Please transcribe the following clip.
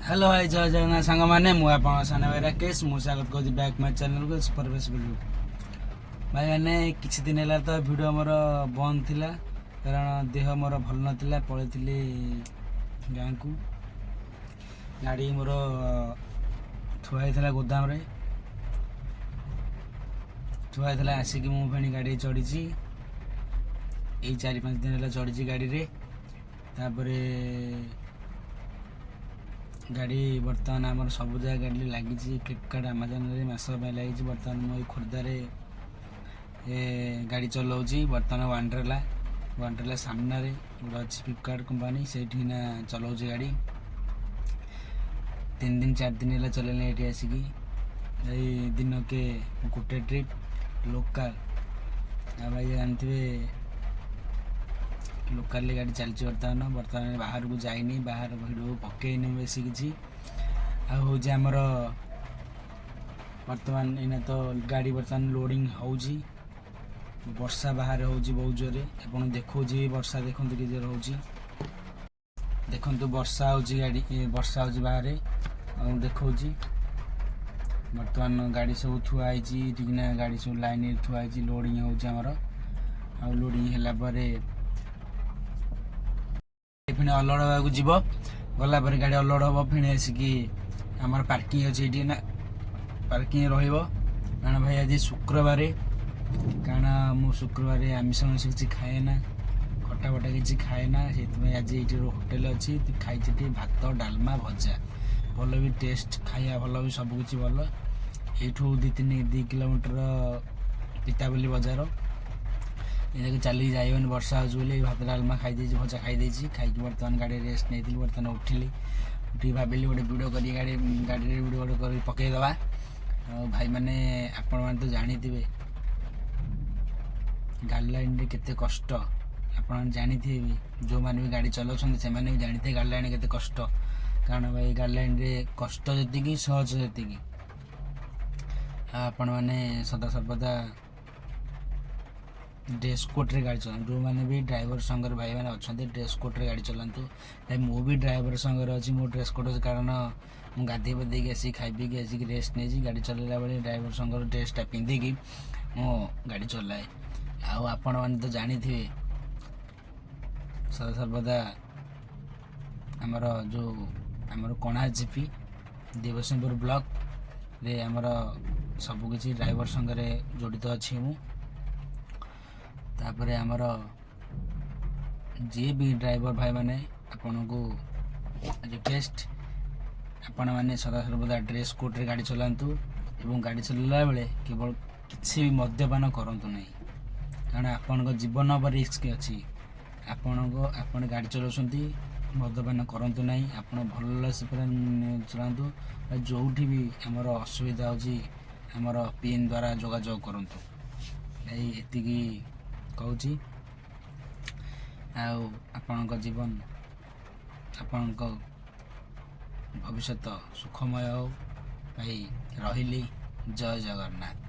Hello भाई जय जगन्नाथ सांग मैंने मुझे सान भाई राकेश मुझे स्वागत करुँच बैक माय चैनल को सुपरवेश वीडियो भाई मैंने किसी दिन है तो वीडियो मोर बंद थिला कारण देह मोर भल नाला पलैली गाँ को गाड़ी मोर थुआई गोदाम रे थुआई आसिक मुझे गाड़ी चढ़ी यही 4-5 दिन है चढ़ी गाड़ी रे तापरे गाड़ी बर्तमान आमर सब जगह गाड़ी लगी फ्लिपकार्ट आमाजन मास लगी बर्तमान मुझे खोर्धार गाड़ी चलाऊँगी बर्तमान वंडरला सामने गोटे अच्छी फ्लिपकार्ट कंपनी से चलाऊँगी गाड़ी 3 दिन 4 दिन है चलने ये आसिक दिन के गोटे ट्रिप लोकल भाई जानते लोकाल गाड़ी चलती बर्तमान बाहर को जाइनी बाहर भिडियो पकईनी बेस किसी आमर बर्तमान इना तो गाड़ी बर्तमान लोडिंग होउजी वर्षा बाहर होउजी बहुत जोरे आपन देखौजी वर्षा देखंतु कि जोर होउजी देखंतु वर्षा होउजी गाड़ी वर्षा होउजी बाहर आ देखौजी बर्तमान गाड़ी सब थुआ आइजी ठीकना गाड़ी सब लाइन थुआ आइजी लोडिंग होउजी हमर आ लोडिंग होला परे फिर अलड होगा जीव गला गाड़ी अलड हम फिर आसिक आमर पार्किंग अच्छे ये ना पार्किंग कारण भाई आज शुक्रवार कारण मु शुक्रवार आमिष मांस किसी खाए ना खटा बटा किसी खाए ना से आज ये होटेल अच्छी खाई भात डालमा भजा भल भी टेस्ट खाया भल भी सबकि भल यू 2 किलोमीटर पिताबली बजार ये चलिक जाइबन वर्षा हो भात डालमा खाई भजा खाई खाई बर्तमान गाड़ी रेस्ट नहीं बर्तमान उठिली भाविली गोटे वीडियो कर गाड़ी वीडियो गोटे पकईदे भाई मैंने आपण मैंने तो जानी गाड़ीलाइन केते कष्ट आपण जानी भी जो मैंने भी गाड़ी चलाऊँ से भी जानी थे गाड़ीलाइन केते कष्ट कारण भाई गाड़ीलाइन रे कष्ट जी सहज जी आपण मैंने सदा सर्वदा ड्रेस कोड रे गाड़ी चलाऊँ जो मैंने भी ड्राइवर संगर भाई मैंने अच्छा ड्रेस कोड रे गाड़ी चलातु भाई मु भी ड्राइवर संगर अच्छी मो ड्रेस कोड अच्छे कारण मुझे गाधे पाधे आसी खाई पी आसिक रेस्ट नहीं गाड़ी चलैला बेले ड्राइवर संगर ड्रेसटा पिंधिकी मो गाड़ी चलाए आपण मैंने तो जानी थे सदा सर्वदा आमर जो आमर कणा जीपी देवसिंहपुर ब्लॉक रे आमर सबकि ड्राइवर संगे जड़ित अच्छी मु तापर आमर जी भी ड्राइवर भाई माने आपन को रिक्वेस्ट आपण मैंने सदा सर्वदा ड्रेस कोड रे गाड़ी चलातु एवं गाड़ी चलाला बेले केवल किसी भी मद्यपान करंतु नहीं कारण आपण जीवन पर रिस्क अच्छी आपण गाड़ी चलाउछंती मद्यपान करंतु नहीं आपण भल से चलातु जोठी भी आमर असुविधा होची आमर पिन द्वारा जोगाजोग करंतु एतिकी कहूँ आपण जीवन आपण भविष्य सुखमय हो भाई रही जय जगन्नाथ।